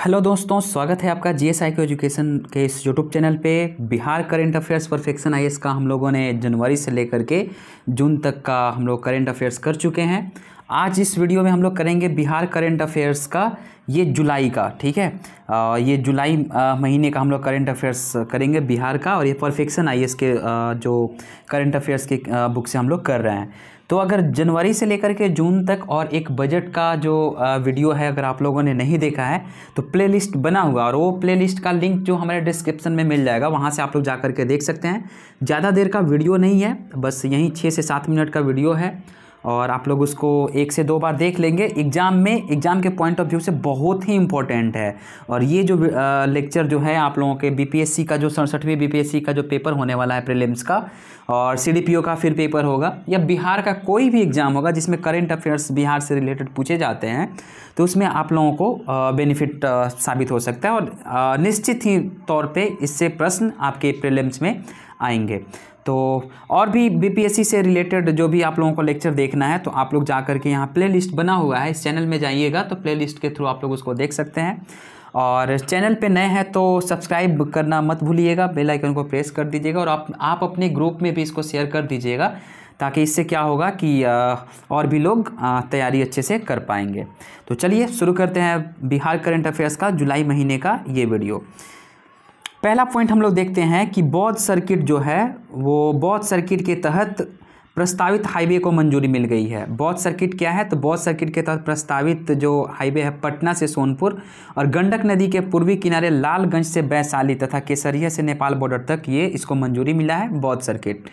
Hello दोस्तों, स्वागत है आपका GSIQ एजुकेशन के इस यूट्यूब चैनल पे। Bihar current affairs perfection IAS का हम लोगों ने जनवरी से लेकर के जून तक का हम लोग करंट अफेयर्स कर चुके हैं। आज इस वीडियो में हम लोग करेंगे बिहार करंट अफेयर्स का ये जुलाई का, ठीक है। ये जुलाई महीने का हम लोग करंट अफेयर्स करेंगे बिहार का, और ये परफेक्शन IAS के जो करंट अफेयर्स के बुक से हम लोग कर रहे हैं। तो अगर जनवरी से लेकर के जून तक और एक बजट का जो वीडियो है अगर आप लोगों ने नहीं देखा है तो प्लेलिस्ट बना हुआ, और वो प्लेलिस्ट का लिंक जो हमारे डिस्क्रिप्शन में मिल जाएगा, वहाँ से आप लोग जा करके देख सकते हैं। ज़्यादा देर का वीडियो नहीं है, बस यहीं 6 से 7 मिनट का वीडियो है, और आप लोग उसको 1 से 2 बार देख लेंगे। एग्ज़ाम के पॉइंट ऑफ व्यू से बहुत ही इम्पोर्टेंट है। और ये जो लेक्चर जो है आप लोगों के BPSC का जो 67वीं BPSC का जो पेपर होने वाला है प्रीलिम्स का, और CDPO का फिर पेपर होगा, या बिहार का कोई भी एग्ज़ाम होगा जिसमें करंट अफेयर्स बिहार से रिलेटेड पूछे जाते हैं, तो उसमें आप लोगों को बेनिफिट साबित हो सकता है। और निश्चित ही तौर पे इससे प्रश्न आपके प्रीलिम्स में आएंगे। तो और भी BPSC से रिलेटेड जो भी आप लोगों को लेक्चर देखना है तो आप लोग जा कर के यहाँ प्लेलिस्ट बना हुआ है, इस चैनल में जाइएगा तो प्लेलिस्ट के थ्रू आप लोग उसको देख सकते हैं। और चैनल पे नए हैं तो सब्सक्राइब करना मत भूलिएगा, बेल आइकन को प्रेस कर दीजिएगा, और आप अपने ग्रुप में भी इसको शेयर कर दीजिएगा, ताकि इससे क्या होगा कि और भी लोग तैयारी अच्छे से कर पाएंगे। तो चलिए शुरू करते हैं बिहार करंट अफेयर्स का जुलाई महीने का ये वीडियो। पहला पॉइंट हम लोग देखते हैं कि बौद्ध सर्किट जो है वो बौद्ध सर्किट के तहत प्रस्तावित हाईवे को मंजूरी मिल गई है। बौद्ध सर्किट क्या है? तो बौद्ध सर्किट के तहत प्रस्तावित जो हाईवे है पटना से सोनपुर और गंडक नदी के पूर्वी किनारे लालगंज से वैशाली तथा केसरिया से नेपाल बॉर्डर तक इसको मंजूरी मिला है, बौद्ध सर्किट,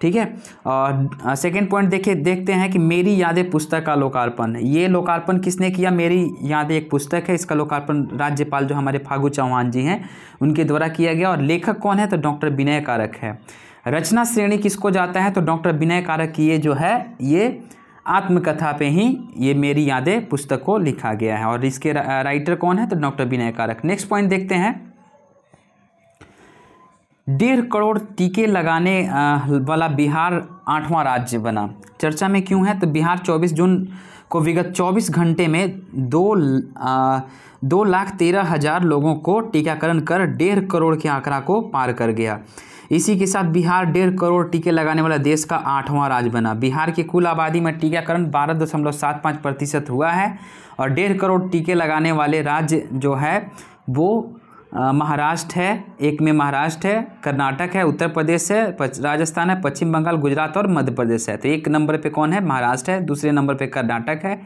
ठीक है। और सेकेंड पॉइंट देखते हैं कि मेरी यादें पुस्तक का लोकार्पण। ये लोकार्पण किसने किया? मेरी यादें एक पुस्तक है, इसका लोकार्पण राज्यपाल जो हमारे फागू चौहान जी हैं उनके द्वारा किया गया। और लेखक कौन है? तो डॉक्टर विनय कारक है। रचना श्रेणी किसको जाता है? तो डॉक्टर विनय कारक की ये जो है ये आत्मकथा पे ही ये मेरी यादें पुस्तक को लिखा गया है, और इसके राइटर कौन है? तो डॉक्टर विनय कारक। नेक्स्ट पॉइंट देखते हैं, 1.5 करोड़ टीके लगाने वाला बिहार 8वां राज्य बना। चर्चा में क्यों है? तो बिहार 24 जून को विगत 24 घंटे में 2,13,000 लोगों को टीकाकरण कर 1.5 करोड़ के आंकड़ा को पार कर गया। इसी के साथ बिहार 1.5 करोड़ टीके लगाने वाला देश का 8वां राज्य बना। बिहार की कुल आबादी में टीकाकरण 12.75% हुआ है, और 1.5 करोड़ टीके लगाने वाले राज्य जो है वो महाराष्ट्र है, एक में महाराष्ट्र है, कर्नाटक है, उत्तर प्रदेश है, राजस्थान है, पश्चिम बंगाल, गुजरात और मध्य प्रदेश है। तो 1 नंबर पे कौन है? महाराष्ट्र है, दूसरे नंबर पे कर्नाटक है,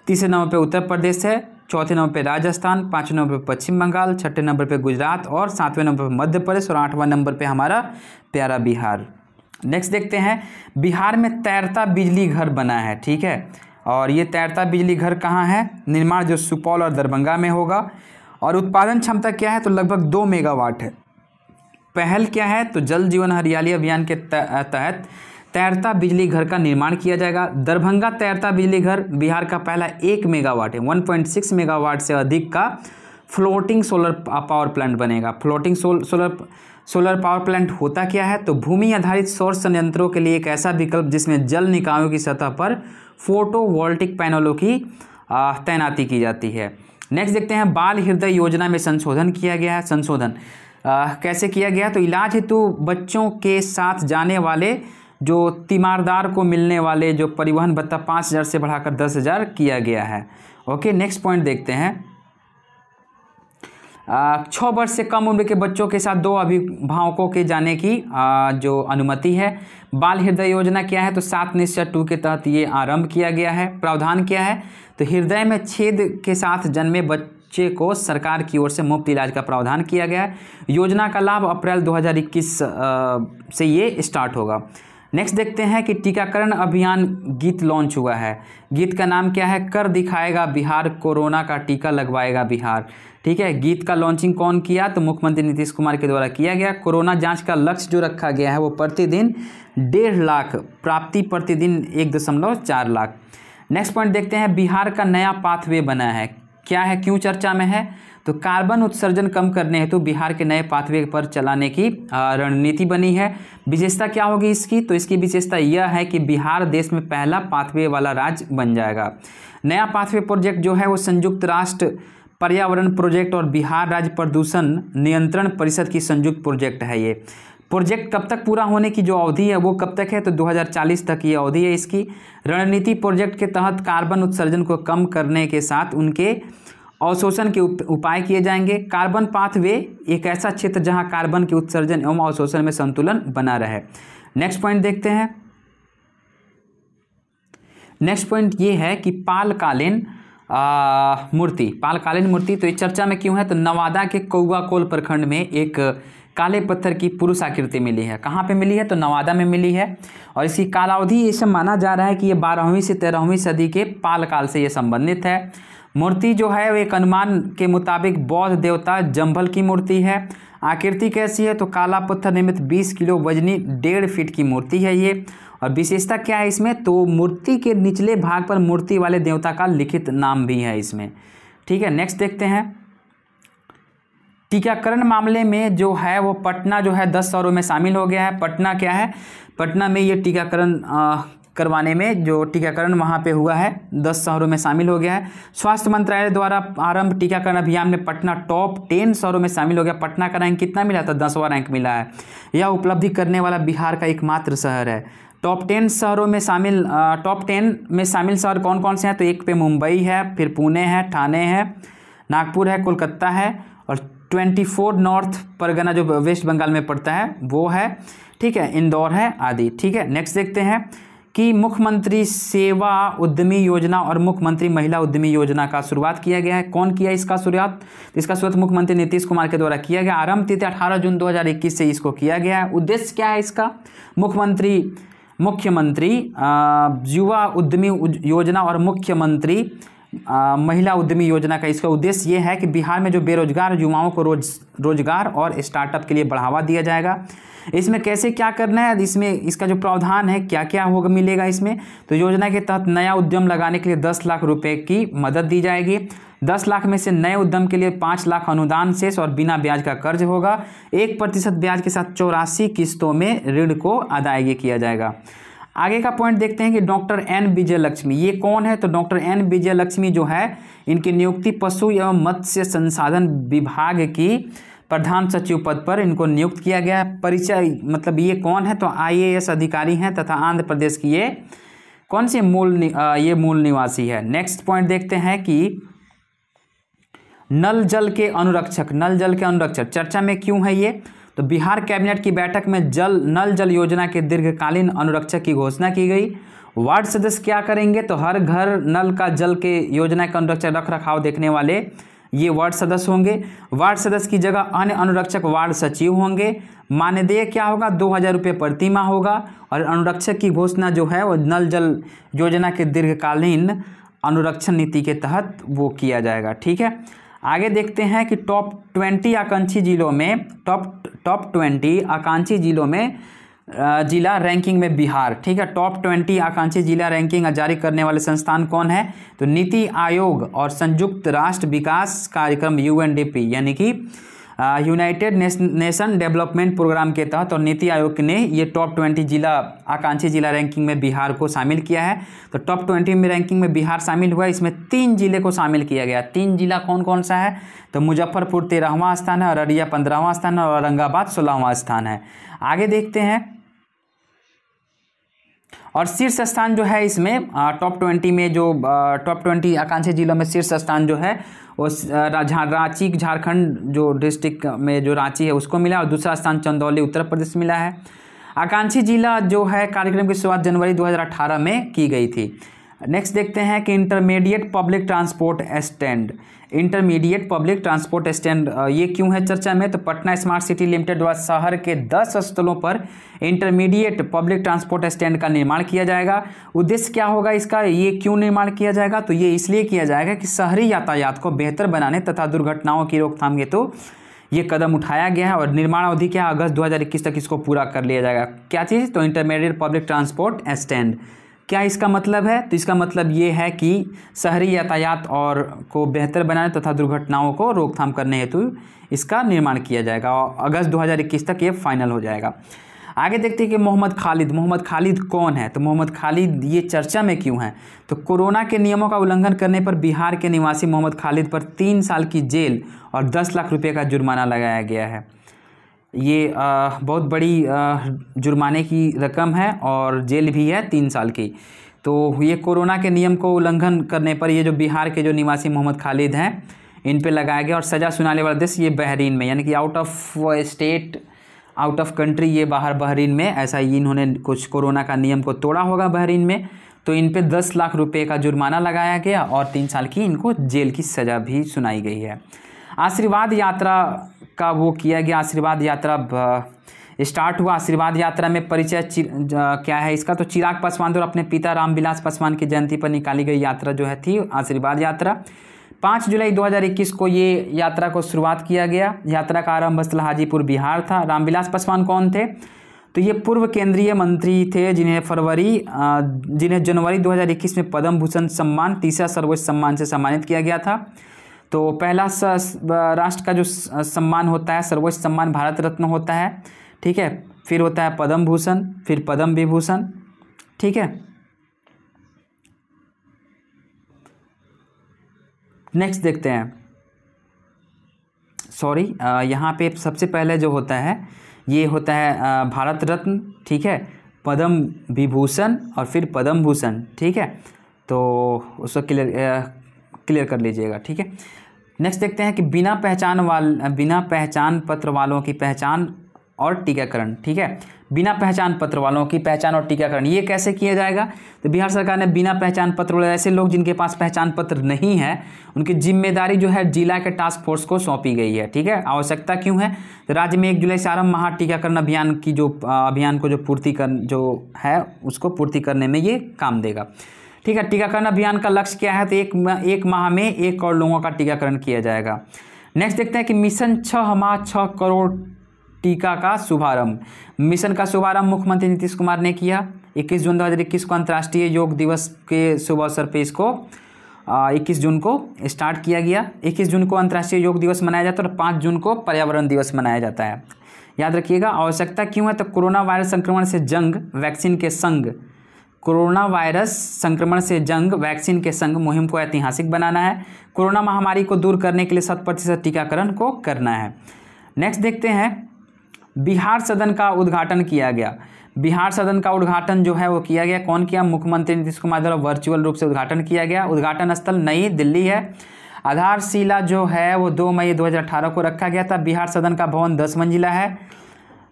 तीसरे नंबर पे उत्तर प्रदेश है, चौथे नंबर पे राजस्थान, 5वें नंबर पे पश्चिम बंगाल, 6ठे नंबर पे गुजरात और 7वें नंबर पे मध्य प्रदेश, और 8वां नंबर पे हमारा प्यारा बिहार। नेक्स्ट देखते हैं, बिहार में तैरता बिजली घर बना है, ठीक है। और ये तैरता बिजली घर कहाँ है? निर्माण जो सुपौल और दरभंगा में होगा। और उत्पादन क्षमता क्या है? तो लगभग 2 मेगावाट है। पहल क्या है? तो जल जीवन हरियाली अभियान के तहत तैरता बिजली घर का निर्माण किया जाएगा। दरभंगा तैरता बिजली घर बिहार का पहला 1 मेगावाट है, 1.6 मेगावाट से अधिक का फ्लोटिंग सोलर पावर प्लांट बनेगा। फ्लोटिंग सोलर पावर प्लांट होता क्या है? तो भूमि आधारित सौर संयंत्रों के लिए एक ऐसा विकल्प जिसमें जल निकायों की सतह पर फोटोवोल्टिक पैनलों की तैनाती की जाती है। नेक्स्ट देखते हैं, बाल हृदय योजना में संशोधन किया गया है। संशोधन कैसे किया गया? तो इलाज हेतु बच्चों के साथ जाने वाले जो तीमारदार को मिलने वाले जो परिवहन भत्ता 5,000 से बढ़ाकर 10,000 किया गया है। ओके, नेक्स्ट पॉइंट देखते हैं, 6 वर्ष से कम उम्र के बच्चों के साथ 2 अभिभावकों के जाने की जो अनुमति है। बाल हृदय योजना क्या है? तो 7/2 के तहत ये आरंभ किया गया है। प्रावधान क्या है? तो हृदय में छेद के साथ जन्मे बच्चे को सरकार की ओर से मुफ्त इलाज का प्रावधान किया गया है। योजना का लाभ अप्रैल 2021 से ये स्टार्ट होगा। नेक्स्ट देखते हैं कि टीकाकरण अभियान गीत लॉन्च हुआ है। गीत का नाम क्या है? कर दिखाएगा बिहार, कोरोना का टीका लगवाएगा बिहार, ठीक है। गीत का लॉन्चिंग कौन किया? तो मुख्यमंत्री नीतीश कुमार के द्वारा किया गया। कोरोना जांच का लक्ष्य जो रखा गया है वो प्रतिदिन 1.5 लाख, प्राप्ति प्रतिदिन 1.4 लाख। नेक्स्ट पॉइंट देखते हैं, बिहार का नया पाथवे बना है। क्या है, क्यों चर्चा में है? तो कार्बन उत्सर्जन कम करने हेतु बिहार के नए पाथवे पर चलाने की रणनीति बनी है। विशेषता क्या होगी इसकी? तो इसकी विशेषता यह है कि बिहार देश में पहला पाथवे वाला राज्य बन जाएगा। नया पाथवे प्रोजेक्ट जो है वो संयुक्त राष्ट्र पर्यावरण प्रोजेक्ट और बिहार राज्य प्रदूषण नियंत्रण परिषद की संयुक्त प्रोजेक्ट है। ये प्रोजेक्ट कब तक पूरा होने की जो अवधि है वो कब तक है, तो 2040 तक ये अवधि है इसकी। रणनीति प्रोजेक्ट के तहत कार्बन उत्सर्जन को कम करने के साथ उनके अवशोषण के उपाय किए जाएंगे। कार्बन पाथवे एक ऐसा क्षेत्र जहां कार्बन के उत्सर्जन एवं अवशोषण में संतुलन बना रहे। नेक्स्ट पॉइंट देखते हैं। नेक्स्ट पॉइंट ये है कि पालकालीन मूर्ति तो ये चर्चा में क्यों है, तो नवादा के कौआकोल प्रखंड में एक काले पत्थर की पुरुष आकृति मिली है। कहाँ पे मिली है, तो नवादा में मिली है। और इसकी कालावधि ये सब माना जा रहा है कि ये 12वीं से 13वीं सदी के पाल काल से ये संबंधित है। मूर्ति जो है वो एक अनुमान के मुताबिक बौद्ध देवता जंभल की मूर्ति है। आकृति कैसी है, तो काला पत्थर निर्मित 20 किलो वजनी 1.5 फीट की मूर्ति है ये। और विशेषता क्या है इसमें, तो मूर्ति के निचले भाग पर मूर्ति वाले देवता का लिखित नाम भी है इसमें। ठीक है, नेक्स्ट देखते हैं। टीकाकरण मामले में जो है वो पटना जो है 10 शहरों में शामिल हो गया है। पटना क्या है, पटना में ये टीकाकरण करवाने में जो टीकाकरण वहाँ पे हुआ है 10 शहरों में शामिल हो गया है। स्वास्थ्य मंत्रालय द्वारा आरंभ टीकाकरण अभियान में पटना टॉप 10 शहरों में शामिल हो गया। पटना का रैंक कितना मिला था, 10वां रैंक मिला है। यह उपलब्धि करने वाला बिहार का एकमात्र शहर है। टॉप 10 शहरों में शामिल टॉप 10 में शामिल शहर कौन कौन से हैं, तो एक पे मुंबई है, फिर पुणे है, ठाणे है, नागपुर है, कोलकाता है और 24 नॉर्थ परगना जो वेस्ट बंगाल में पड़ता है वो है। ठीक है, इंदौर है आदि। ठीक है, नेक्स्ट देखते हैं कि मुख्यमंत्री सेवा उद्यमी योजना और मुख्यमंत्री महिला उद्यमी योजना का शुरुआत किया गया है। कौन किया इसका शुरुआत, इसका शुरुआत मुख्यमंत्री नीतीश कुमार के द्वारा किया गया। आरंभ तिथि 18 जून 2021 से इसको किया गया है। उद्देश्य क्या है इसका, मुख्यमंत्री युवा उद्यमी योजना और मुख्यमंत्री महिला उद्यमी योजना का इसका उद्देश्य ये है कि बिहार में जो बेरोजगार युवाओं को रोजगार और स्टार्टअप के लिए बढ़ावा दिया जाएगा। इसमें कैसे क्या करना है, इसमें इसका जो प्रावधान है क्या क्या होगा मिलेगा इसमें, तो योजना के तहत नया उद्यम लगाने के लिए 10 लाख रुपए की मदद दी जाएगी। 10 लाख में से नए उद्यम के लिए 5 लाख अनुदान शेष और बिना ब्याज का कर्ज होगा। 1% ब्याज के साथ 84 किस्तों में ऋण को अदायगी किया जाएगा। आगे का पॉइंट देखते हैं कि डॉक्टर एन विजयलक्ष्मी ये कौन है, तो डॉक्टर एन विजयलक्ष्मी जो है इनकी नियुक्ति पशु एवं मत्स्य संसाधन विभाग की प्रधान सचिव पद पर इनको नियुक्त किया गया है। परिचय मतलब ये कौन है, तो IAS अधिकारी हैं तथा आंध्र प्रदेश की ये कौन सी मूल निवासी है। नेक्स्ट पॉइंट देखते हैं कि नल जल के अनुरक्षक चर्चा में क्यों है ये, तो बिहार कैबिनेट की बैठक में नल जल योजना के दीर्घकालीन अनुरक्षक की घोषणा की गई। वार्ड सदस्य क्या करेंगे, तो हर घर नल का जल के योजना का अनुरक्षक रख रखाव देखने वाले ये वार्ड सदस्य होंगे। वार्ड सदस्य की जगह अन्य अनुरक्षक वार्ड सचिव होंगे। मानदेय क्या होगा, 2000 रुपये प्रति माह होगा। और अनुरक्षक की घोषणा जो है वो नल जल योजना के दीर्घकालीन अनुरक्षण नीति के तहत वो किया जाएगा। ठीक है, आगे देखते हैं कि टॉप 20 आकांक्षी जिलों में जिला रैंकिंग में बिहार। ठीक है, टॉप 20 आकांक्षी जिला रैंकिंग जारी करने वाले संस्थान कौन है, तो नीति आयोग और संयुक्त राष्ट्र विकास कार्यक्रम UNDP यानी कि यूनाइटेड नेशन डेवलपमेंट प्रोग्राम के तहत और नीति आयोग ने ये टॉप 20 आकांक्षी जिला रैंकिंग में बिहार को शामिल किया है। तो टॉप 20 में रैंकिंग में बिहार शामिल हुआ। इसमें 3 जिले को शामिल किया गया। 3 जिला कौन कौन सा है, तो मुजफ्फरपुर 13वां स्थान है, अररिया 15वां स्थान है और औरंगाबाद 16वां स्थान है। आगे देखते हैं, और शीर्ष स्थान जो है इसमें टॉप 20 में जो टॉप 20 आकांक्षी जिलों में शीर्ष स्थान जो है वो रांची झारखंड जो डिस्ट्रिक्ट में जो रांची है उसको मिला, और दूसरा स्थान चंदौली उत्तर प्रदेश मिला है। आकांक्षी जिला जो है कार्यक्रम की शुरुआत जनवरी 2018 में की गई थी। नेक्स्ट देखते हैं कि इंटरमीडिएट पब्लिक ट्रांसपोर्ट स्टैंड ये क्यों है चर्चा में, तो पटना स्मार्ट सिटी लिमिटेड द्वारा शहर के 10 स्थलों पर इंटरमीडिएट पब्लिक ट्रांसपोर्ट स्टैंड का निर्माण किया जाएगा। उद्देश्य क्या होगा इसका, ये क्यों निर्माण किया जाएगा, तो ये इसलिए किया जाएगा कि शहरी यातायात को बेहतर बनाने तथा दुर्घटनाओं की रोकथाम हेतु ये कदम उठाया गया है। और निर्माण अवधि क्या, अगस्त 2021 तक इसको पूरा कर लिया जाएगा। क्या चीज़, तो इंटरमीडिएट पब्लिक ट्रांसपोर्ट स्टैंड। क्या इसका मतलब है, तो इसका मतलब ये है कि शहरी यातायात और को बेहतर बनाने तथा दुर्घटनाओं को रोकथाम करने हेतु इसका निर्माण किया जाएगा और अगस्त 2021 तक ये फाइनल हो जाएगा। आगे देखते हैं कि मोहम्मद खालिद कौन है। तो मोहम्मद खालिद ये चर्चा में क्यों है? तो कोरोना के नियमों का उल्लंघन करने पर बिहार के निवासी मोहम्मद खालिद पर 3 साल की जेल और 10 लाख रुपए का जुर्माना लगाया गया है। ये बहुत बड़ी जुर्माने की रकम है और जेल भी है 3 साल की। तो ये कोरोना के नियम को उल्लंघन करने पर ये जो बिहार के जो निवासी मोहम्मद खालिद हैं इन पे लगाया गया। और सज़ा सुनाने वाला देश ये बहरीन में, यानी कि out of state, out of country, ये बाहर बहरीन में ऐसा ही इन्होंने कुछ कोरोना का नियम को तोड़ा होगा बहरीन में। तो इन पे 10 लाख रुपए का जुर्माना लगाया गया और 3 साल की इनको जेल की सज़ा भी सुनाई गई है। आशीर्वाद यात्रा का वो किया गया, आशीर्वाद यात्रा स्टार्ट हुआ। आशीर्वाद यात्रा में परिचय क्या है इसका? तो चिराग पासवान और अपने पिता रामविलास पासवान की जयंती पर निकाली गई यात्रा जो है थी आशीर्वाद यात्रा। 5 जुलाई 2021 को ये यात्रा को शुरुआत किया गया। यात्रा का आरंभ स्थल हाजीपुर बिहार था। रामविलास पासवान कौन थे? तो ये पूर्व केंद्रीय मंत्री थे जिन्हें जनवरी 2021 में पद्म भूषण सम्मान, तीसरा सर्वोच्च सम्मान से सम्मानित किया गया था। तो पहला राष्ट्र का जो सम्मान होता है, सर्वोच्च सम्मान भारत रत्न होता है, ठीक है। फिर होता है पद्म भूषण, फिर पद्म विभूषण, ठीक है। नेक्स्ट देखते हैं, यहाँ पे सबसे पहले जो होता है ये होता है भारत रत्न, ठीक है, पद्म विभूषण और फिर पद्म भूषण, ठीक है। तो उसको क्लियर कर लीजिएगा, ठीक है। नेक्स्ट देखते हैं कि बिना पहचान पत्र वालों की पहचान और टीकाकरण, ठीक है। बिना पहचान पत्र वालों की पहचान और टीकाकरण ये कैसे किया जाएगा? तो बिहार सरकार ने बिना पहचान पत्र वाले ऐसे लोग जिनके पास पहचान पत्र नहीं है उनकी जिम्मेदारी जो है जिला के टास्क फोर्स को सौंपी गई है, ठीक है। आवश्यकता क्यों है? तो राज्य में 1 जुलाई से आरंभ महा टीकाकरण अभियान की अभियान को उसको पूर्ति करने में ये काम देगा, ठीक है। टीकाकरण अभियान का लक्ष्य क्या है? तो एक माह में 1 करोड़ लोगों का टीकाकरण किया जाएगा। नेक्स्ट देखते हैं कि मिशन 6 माह 6 करोड़ टीका का शुभारंभ। मिशन का शुभारंभ मुख्यमंत्री नीतीश कुमार ने किया। 21 जून 2021 को अंतर्राष्ट्रीय योग दिवस के शुभ अवसर पर इसको 21 जून को स्टार्ट किया गया। 21 जून को अंतर्राष्ट्रीय योग दिवस मनाया जाता है और 5 जून को पर्यावरण दिवस मनाया जाता है। याद रखिएगा। आवश्यकता क्यों है? तो कोरोना वायरस संक्रमण से जंग वैक्सीन के संग, कोरोना वायरस संक्रमण से जंग वैक्सीन के संग मुहिम को ऐतिहासिक बनाना है। कोरोना महामारी को दूर करने के लिए 100% टीकाकरण को करना है। नेक्स्ट देखते हैं, बिहार सदन का उद्घाटन किया गया। बिहार सदन का उद्घाटन जो है वो किया गया। कौन किया? मुख्यमंत्री नीतीश कुमार द्वारा वर्चुअल रूप से उद्घाटन किया गया। उद्घाटन स्थल नई दिल्ली है। आधारशिला जो है वो 2 मई 2018 को रखा गया था। बिहार सदन का भवन 10 मंजिला है।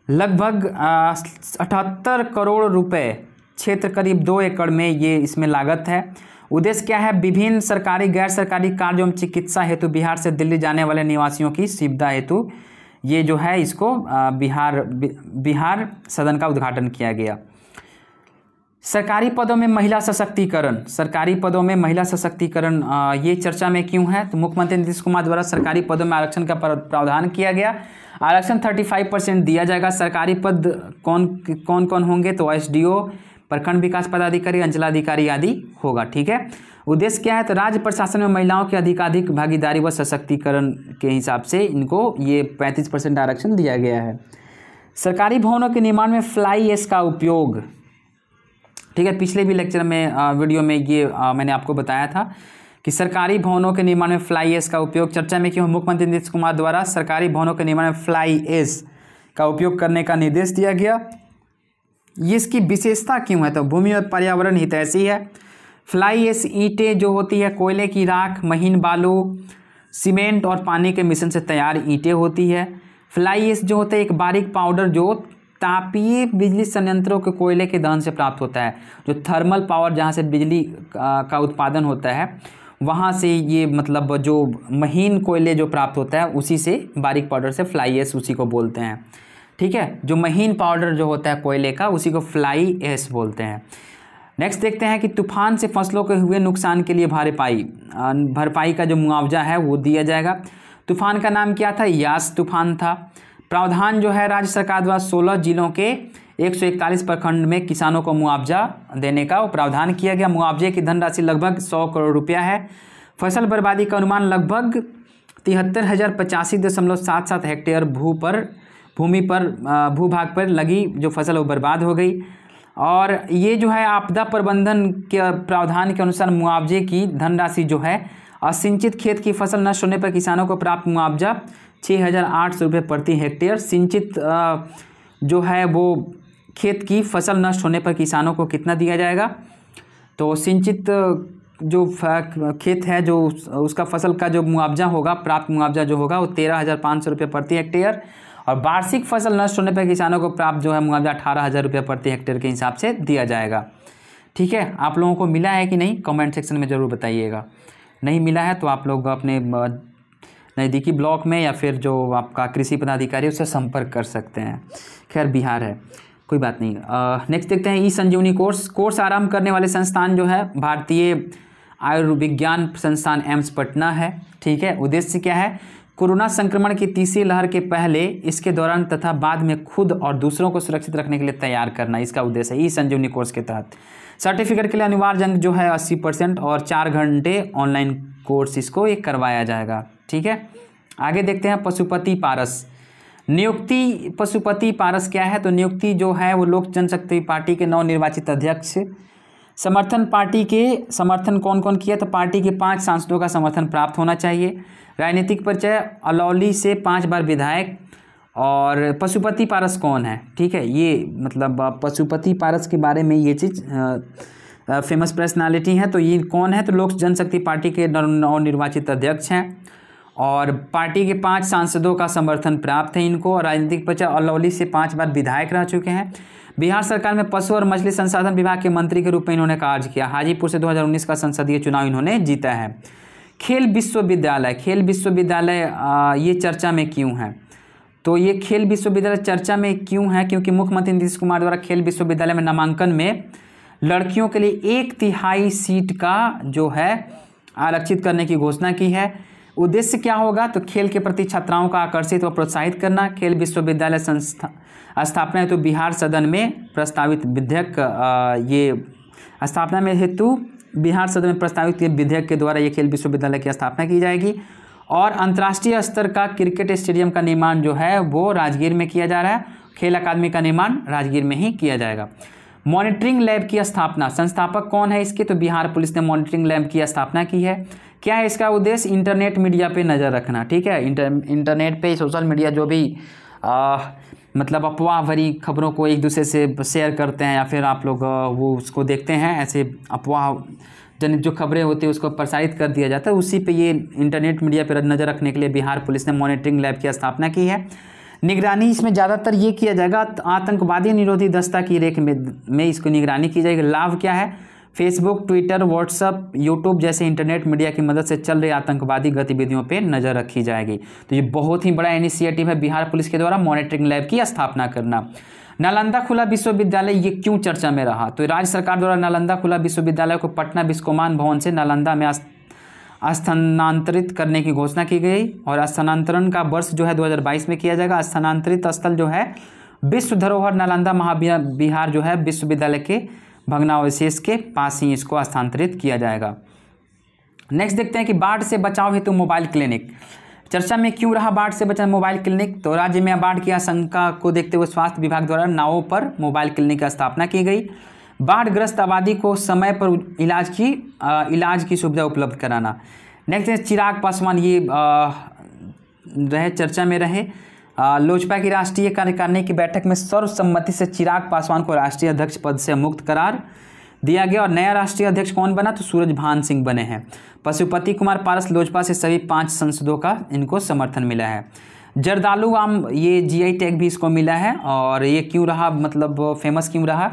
लगभग 78 करोड़ रुपए, क्षेत्र करीब 2 एकड़ में ये इसमें लागत है। उद्देश्य क्या है? विभिन्न सरकारी गैर सरकारी कार्य एवं चिकित्सा हेतु बिहार से दिल्ली जाने वाले निवासियों की सुविधा हेतु ये जो है इसको बिहार सदन का उद्घाटन किया गया। सरकारी पदों में महिला सशक्तिकरण, सरकारी पदों में महिला सशक्तिकरण ये चर्चा में क्यों है? तो मुख्यमंत्री नीतीश कुमार द्वारा सरकारी पदों में आरक्षण का प्रावधान किया गया। आरक्षण 35% दिया जाएगा। सरकारी पद कौन कौन होंगे? तो एसडीओ, प्रखंड विकास पदाधिकारी, अंचलाधिकारी आदि होगा, ठीक है। उद्देश्य क्या है? तो राज्य प्रशासन में महिलाओं की अधिकाधिक भागीदारी व सशक्तिकरण के हिसाब से इनको ये 35% आरक्षण दिया गया है। सरकारी भवनों के निर्माण में फ्लाई ऐश का उपयोग, ठीक है। पिछले भी लेक्चर में वीडियो में ये मैंने आपको बताया था कि सरकारी भवनों के निर्माण में फ्लाई ऐश का उपयोग चर्चा में क्यों? मुख्यमंत्री नीतीश कुमार द्वारा सरकारी भवनों के निर्माण में फ्लाई ऐश का उपयोग करने का निर्देश दिया गया। ये इसकी विशेषता क्यों है? तो भूमि और पर्यावरण हितैषी है। फ्लाई ऐश ईंटें जो होती है कोयले की राख, महीन बालू, सीमेंट और पानी के मिश्रण से तैयार ईंटें होती है। फ्लाई ऐश जो होता है एक बारीक पाउडर जो तापीय बिजली संयंत्रों के कोयले के दहन से प्राप्त होता है। जो थर्मल पावर जहाँ से बिजली का उत्पादन होता है वहाँ से ये मतलब जो महीन कोयले जो प्राप्त होता है उसी से बारीक पाउडर से फ्लाई ऐश उसी को बोलते हैं, ठीक है। जो महीन पाउडर जो होता है कोयले का उसी को फ्लाई ऐश बोलते हैं। नेक्स्ट देखते हैं कि तूफान से फसलों के हुए नुकसान के लिए भरपाई का जो मुआवजा है वो दिया जाएगा। तूफान का नाम क्या था? यास तूफान था। प्रावधान जो है राज्य सरकार द्वारा 16 जिलों के 141 प्रखंड में किसानों को मुआवजा देने का प्रावधान किया गया। मुआवजे की धनराशि लगभग 100 करोड़ रुपया है। फसल बर्बादी का अनुमान लगभग 73,085.77 हेक्टेयर भू पर भूमि पर भूभाग पर लगी जो फसल वो बर्बाद हो गई। और ये जो है आपदा प्रबंधन के प्रावधान के अनुसार मुआवजे की धनराशि जो है असिंचित खेत की फसल नष्ट होने पर किसानों को प्राप्त मुआवजा 6,800 रुपये प्रति हेक्टेयर। सिंचित जो है वो खेत की फसल नष्ट होने पर किसानों को कितना दिया जाएगा? तो सिंचित जो खेत है जो उसका फसल का जो मुआवजा होगा, प्राप्त मुआवजा जो होगा वो 13,500 रुपये प्रति हेक्टेयर। और वार्षिक फसल नष्ट होने पर किसानों को प्राप्त जो है मुआवजा 18,000 रुपये प्रति हेक्टेयर के हिसाब से दिया जाएगा। ठीक है, आप लोगों को मिला है कि नहीं? कमेंट सेक्शन में ज़रूर बताइएगा। नहीं मिला है तो आप लोग अपने नज़दीकी ब्लॉक में या फिर जो आपका कृषि पदाधिकारी उससे संपर्क कर सकते हैं। खैर बिहार है, कोई बात नहीं। नेक्स्ट देखते हैं ई-संजीवनी कोर्स आरंभ करने वाले संस्थान जो है भारतीय आयुर्विज्ञान संस्थान एम्स पटना है। ठीक है, उद्देश्य क्या है? कोरोना संक्रमण की तीसरी लहर के पहले, इसके दौरान तथा बाद में खुद और दूसरों को सुरक्षित रखने के लिए तैयार करना, इसका उद्देश्य है ई-संजीवनी कोर्स के तहत। सर्टिफिकेट के लिए अनिवार्य अंक जो है 80% और 4 घंटे ऑनलाइन कोर्स इसको एक करवाया जाएगा। ठीक है, आगे देखते हैं पशुपति पारस नियुक्ति। पशुपति पारस क्या है? तो नियुक्ति जो है वो लोक जनशक्ति पार्टी के नवनिर्वाचित अध्यक्ष। समर्थन पार्टी के समर्थन कौन कौन किया? तो पार्टी के 5 सांसदों का समर्थन प्राप्त होना चाहिए। राजनीतिक परिचय अलौली से 5 बार विधायक। और पशुपति पारस कौन है? ठीक है, ये मतलब पशुपति पारस के बारे में ये चीज़ फेमस पर्सनालिटी है। तो ये कौन है? तो लोक जनशक्ति पार्टी के नवनिर्वाचित अध्यक्ष हैं और पार्टी के 5 सांसदों का समर्थन प्राप्त है इनको। और राजनीतिक परिचय अलौली से 5 बार विधायक रह चुके हैं। बिहार सरकार में पशु और मछली संसाधन विभाग के मंत्री के रूप में इन्होंने कार्य किया। हाजीपुर से 2019 का संसदीय चुनाव इन्होंने जीता है। खेल विश्वविद्यालय ये चर्चा में क्यों है? तो ये खेल विश्वविद्यालय चर्चा में क्यों है? क्योंकि मुख्यमंत्री नीतीश कुमार द्वारा खेल विश्वविद्यालय में नामांकन में लड़कियों के लिए 1/3 सीट का जो है आरक्षित करने की घोषणा की है। उद्देश्य क्या होगा? तो खेल के प्रति छात्राओं का आकर्षित व प्रोत्साहित करना। खेल विश्वविद्यालय स्थापना हेतु बिहार सदन में प्रस्तावित विधेयक ये स्थापना में हेतु बिहार सदन में प्रस्तावित विधेयक के द्वारा ये खेल विश्वविद्यालय की स्थापना की जाएगी। और अंतर्राष्ट्रीय स्तर का क्रिकेट स्टेडियम का निर्माण जो है वो राजगीर में किया जा रहा है। खेल अकादमी का निर्माण राजगीर में ही किया जाएगा। मॉनिटरिंग लैब की स्थापना, संस्थापक कौन है इसके? तो बिहार पुलिस ने मॉनिटरिंग लैब की स्थापना की है। क्या है इसका उद्देश्य? इंटरनेट मीडिया पे नज़र रखना। ठीक है, इंटरनेट पे सोशल मीडिया जो भी मतलब अफवाह भरी खबरों को एक दूसरे से शेयर करते हैं या फिर आप लोग वो उसको देखते हैं, ऐसे अफवाह जनित जो खबरें होती है उसको प्रसारित कर दिया जाता है, उसी पे ये इंटरनेट मीडिया पर नज़र रखने के लिए बिहार पुलिस ने मॉनिटरिंग लैब की स्थापना की है। निगरानी इसमें ज़्यादातर ये किया जाएगा, आतंकवादी निरोधी दस्ता की रेख में इसको निगरानी की जाएगी। लाभ क्या है? फेसबुक, ट्विटर, व्हाट्सअप, यूट्यूब जैसे इंटरनेट मीडिया की मदद से चल रही आतंकवादी गतिविधियों पे नज़र रखी जाएगी। तो ये बहुत ही बड़ा इनिशिएटिव है बिहार पुलिस के द्वारा मॉनिटरिंग लैब की स्थापना करना। नालंदा खुला विश्वविद्यालय ये क्यों चर्चा में रहा? तो राज्य सरकार द्वारा नालंदा खुला विश्वविद्यालय को पटना विस्कोमान भवन से नालंदा में स्थानांतरित करने की घोषणा की गई। और स्थानांतरण का वर्ष जो है 2022 में किया जाएगा। स्थानांतरित स्थल जो है विश्व धरोहर नालंदा महाविहार जो है विश्वविद्यालय के भग्नावशेष के पास ही इसको स्थानांतरित किया जाएगा। नेक्स्ट देखते हैं कि बाढ़ से बचाव हेतु मोबाइल क्लिनिक चर्चा में क्यों रहा? बाढ़ से बचाव मोबाइल क्लिनिक, तो राज्य में बाढ़ की आशंका को देखते हुए स्वास्थ्य विभाग द्वारा नावों पर मोबाइल क्लिनिक की स्थापना की गई। बाढ़ग्रस्त आबादी को समय पर इलाज की सुविधा उपलब्ध कराना। नेक्स्ट है चिराग पासवान, ये रहे चर्चा में रहे। लोजपा की राष्ट्रीय कार्यकारिणी की बैठक में सर्वसम्मति से चिराग पासवान को राष्ट्रीय अध्यक्ष पद से मुक्त करार दिया गया। और नया राष्ट्रीय अध्यक्ष कौन बना? तो सूरजभान सिंह बने हैं। पशुपति कुमार पारस लोजपा से सभी 5 सांसदों का इनको समर्थन मिला है। जर्दालू आम, ये जीआई टैग भी इसको मिला है। और ये क्यों रहा, मतलब फेमस क्यों रहा?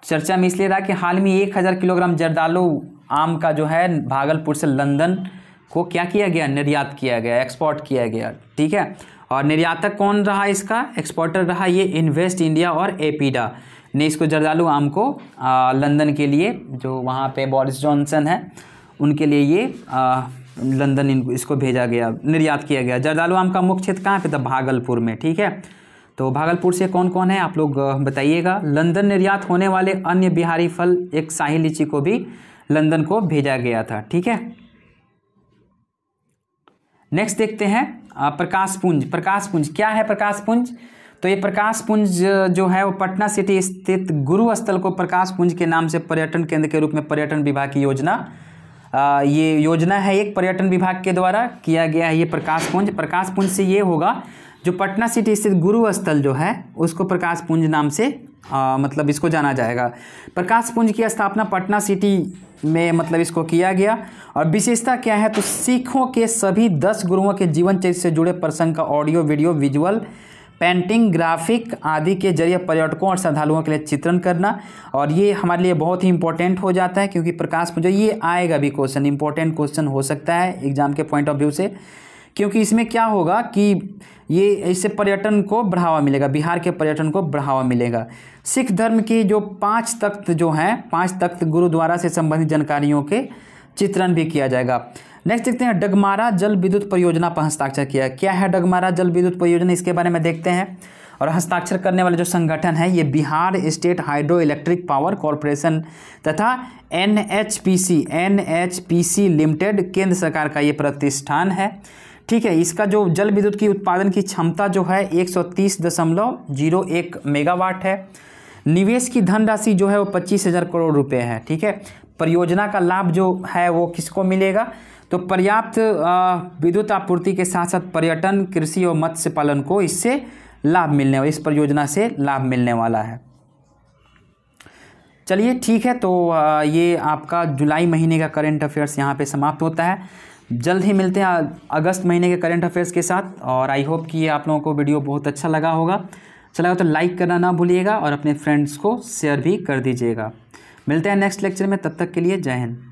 चर्चा में इसलिए रहा कि हाल में 1000 किलोग्राम जर्दालू आम का जो है भागलपुर से लंदन को क्या किया गया? निर्यात किया गया, एक्सपोर्ट किया गया। ठीक है, और निर्यातक कौन रहा इसका? एक्सपोर्टर रहा ये इन्वेस्ट इंडिया और एपीडा ने इसको जर्दालू आम को लंदन के लिए, जो वहाँ पे बोरिस जॉनसन है उनके लिए ये लंदन इसको भेजा गया, निर्यात किया गया। जर्दालू आम का मुख्य क्षेत्र कहाँ पे था? भागलपुर में। ठीक है, तो भागलपुर से कौन कौन है आप लोग बताइएगा। लंदन निर्यात होने वाले अन्य बिहारी फल एक शाही लीची को भी लंदन को भेजा गया था। ठीक है, नेक्स्ट देखते हैं प्रकाश पुंज। प्रकाश पुंज क्या है? प्रकाश पुंज तो ये प्रकाश पुंज जो है वो पटना सिटी स्थित गुरु स्थल को प्रकाश पुंज के नाम से पर्यटन केंद्र के रूप में पर्यटन विभाग की योजना, ये योजना है एक पर्यटन विभाग के द्वारा किया गया है। ये प्रकाश पुंज से ये होगा जो पटना सिटी स्थित गुरु स्थल जो है उसको प्रकाश पुंज नाम से मतलब इसको जाना जाएगा। प्रकाश पुंज की स्थापना पटना सिटी में मतलब इसको किया गया। और विशेषता क्या है, तो सिखों के सभी 10 गुरुओं के जीवन चरित्र से जुड़े प्रसंग का audio video visual painting graphic आदि के जरिए पर्यटकों और श्रद्धालुओं के लिए चित्रण करना। और ये हमारे लिए बहुत ही इंपॉर्टेंट हो जाता है क्योंकि प्रकाश पुंज ये आएगा भी क्वेश्चन, इंपॉर्टेंट क्वेश्चन हो सकता है एग्जाम के पॉइंट ऑफ व्यू से, क्योंकि इसमें क्या होगा कि ये इससे पर्यटन को बढ़ावा मिलेगा, बिहार के पर्यटन को बढ़ावा मिलेगा। सिख धर्म की जो 5 तख्त जो हैं, 5 तख्त गुरुद्वारा से संबंधित जानकारियों के चित्रण भी किया जाएगा। नेक्स्ट देखते हैं, डगमारा जल विद्युत परियोजना पर हस्ताक्षर किया। क्या है डगमारा जल विद्युत परियोजना, इसके बारे में देखते हैं। और हस्ताक्षर करने वाले जो संगठन है ये Bihar state hydro electric power corporation तथा NHPC लिमिटेड केंद्र सरकार का ये प्रतिष्ठान है। ठीक है, इसका जो जल विद्युत की उत्पादन की क्षमता जो है 130.01 मेगावाट है। निवेश की धनराशि जो है वो 25,000 करोड़ रुपए है। ठीक है, परियोजना का लाभ जो है वो किसको मिलेगा, तो पर्याप्त विद्युत आपूर्ति के साथ साथ पर्यटन, कृषि और मत्स्य पालन को इससे लाभ मिलने वाला, इस परियोजना से लाभ मिलने वाला है। चलिए ठीक है, तो ये आपका जुलाई महीने का करंट अफेयर्स यहाँ पे समाप्त होता है। जल्द ही मिलते हैं अगस्त महीने के करंट अफेयर्स के साथ। और आई होप कि आप लोगों को वीडियो बहुत अच्छा लगा होगा। चला तो लाइक करना ना भूलिएगा और अपने फ्रेंड्स को शेयर भी कर दीजिएगा। मिलते हैं नेक्स्ट लेक्चर में, तब तक के लिए जय हिंद।